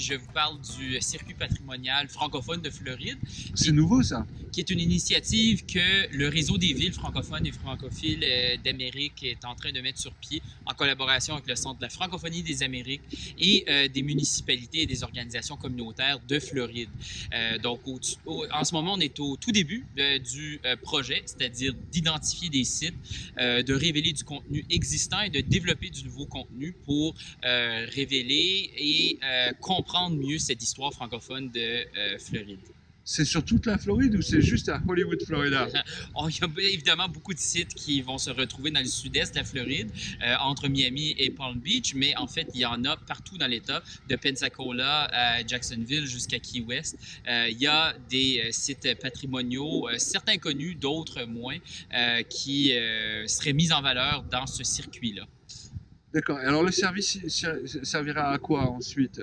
je vous parle du circuit patrimonial francophone de Floride. C'est nouveau, ça? Qui est une initiative que le réseau des villes francophones et francophiles d'Amérique est en train de mettre sur pied en collaboration avec le Centre de la francophonie des Amériques et des municipalités et des organisations communautaires de Floride. Donc, en ce moment, on est au tout début du projet, c'est-à-dire d'identifier des sites, de révéler du contenu existant et de développer du nouveau contenu pour révéler et comprendre mieux cette histoire francophone de Floride. C'est sur toute la Floride ou c'est juste à Hollywood, Florida? Il y a évidemment beaucoup de sites qui vont se retrouver dans le sud-est de la Floride, entre Miami et Palm Beach, mais en fait, il y en a partout dans l'État, de Pensacola à Jacksonville jusqu'à Key West. Il y a des sites patrimoniaux, certains connus, d'autres moins, qui seraient mis en valeur dans ce circuit-là. D'accord. Alors, le service servira à quoi ensuite?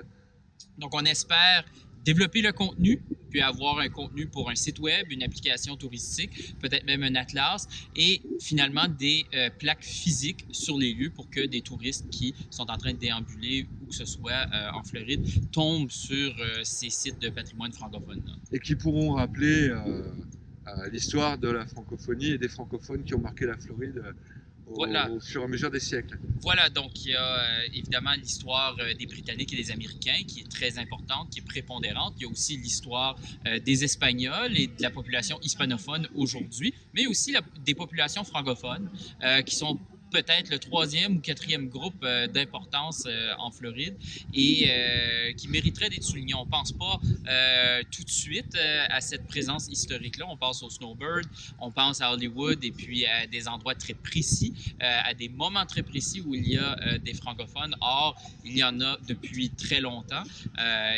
Donc, on espère développer le contenu, puis avoir un contenu pour un site web, une application touristique, peut-être même un atlas, et finalement des plaques physiques sur les lieux pour que des touristes qui sont en train de déambuler, où que ce soit en Floride, tombent sur ces sites de patrimoine francophone. Et qui pourront rappeler l'histoire de la francophonie et des francophones qui ont marqué la Floride au fur et à mesure des siècles. Voilà, donc il y a évidemment l'histoire des Britanniques et des Américains qui est très importante, qui est prépondérante. Il y a aussi l'histoire des Espagnols et de la population hispanophone aujourd'hui, mais aussi des populations francophones qui sont peut-être le troisième ou quatrième groupe d'importance en Floride et qui mériterait d'être souligné. On ne pense pas tout de suite à cette présence historique-là. On pense au Snowbird, on pense à Hollywood et puis à des endroits très précis, à des moments très précis où il y a des francophones. Or, il y en a depuis très longtemps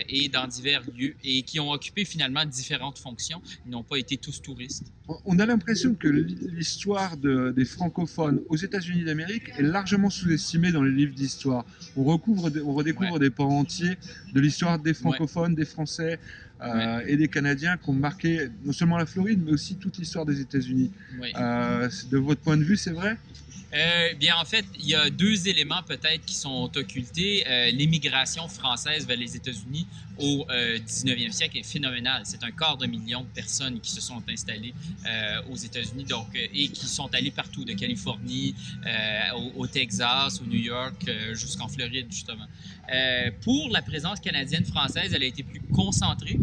et dans divers lieux et qui ont occupé finalement différentes fonctions. Ils n'ont pas été tous touristes. On a l'impression que l'histoire des francophones aux États-Unis d'Amérique est largement sous-estimée dans les livres d'histoire. On redécouvre des pans entiers de l'histoire des francophones, des Français et des Canadiens qui ont marqué non seulement la Floride, mais aussi toute l'histoire des États-Unis. De votre point de vue, c'est vrai? Bien, en fait, il y a deux éléments peut-être qui sont occultés. L'immigration française vers les États-Unis au 19e siècle est phénoménale. C'est 250 000 de personnes qui se sont installées aux États-Unis et qui sont allées partout, de Californie au Texas, au New York, jusqu'en Floride, justement. Pour la présence canadienne-française, elle a été plus concentrée.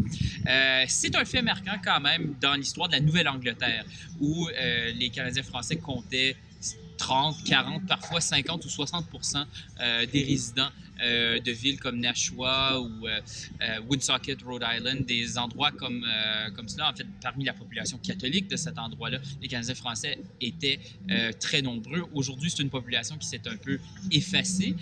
C'est un fait marquant quand même dans l'histoire de la Nouvelle-Angleterre, où les Canadiens français comptaient 30, 40, parfois 50 ou 60% des résidents de villes comme Nashua ou Woonsocket, Rhode Island, des endroits comme cela. En fait, parmi la population catholique de cet endroit-là, les Canadiens français étaient très nombreux. Aujourd'hui, c'est une population qui s'est un peu effacée,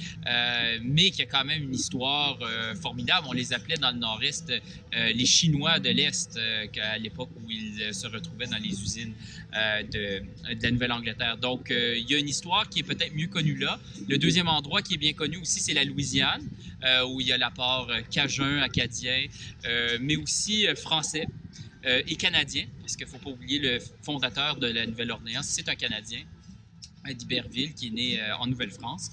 mais qui a quand même une histoire formidable. On les appelait dans le nord-est les Chinois de l'Est, à l'époque où ils se retrouvaient dans les usines de la Nouvelle-Angleterre. Donc, il y a une histoire qui est peut-être mieux connue là. Le deuxième endroit qui est bien connu aussi, c'est la Louisiane, où il y a l'apport cajun, acadien, mais aussi français et canadien, parce qu'il ne faut pas oublier le fondateur de la Nouvelle-Orléans, c'est un Canadien, d'Iberville, qui est né en Nouvelle-France.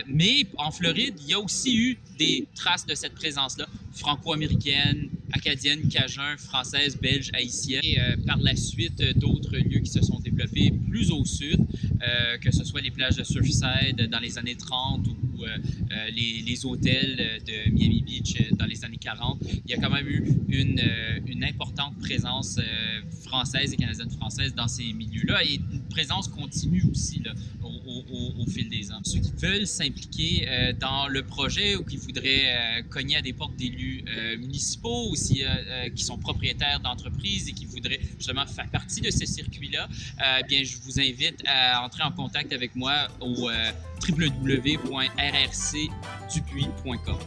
Mais en Floride, il y a aussi eu des traces de cette présence-là, franco-américaine, acadienne, cajun, française, belge, haïtienne. Et par la suite, d'autres lieux qui se sont développés plus au sud, que ce soit les plages de Surfside dans les années 30 ou les hôtels de Miami Beach dans les années 40. Il y a quand même eu une importante présence française et canadienne-française dans ces milieux-là et une présence continue aussi là, au fil des ans. Ceux qui veulent s'impliquer dans le projet ou qui voudraient cogner à des portes d'élus municipaux ou qui sont propriétaires d'entreprises et qui voudraient justement faire partie de ce circuit-là, bien, je vous invite à entrer en contact avec moi au www.rrcdupuis.com.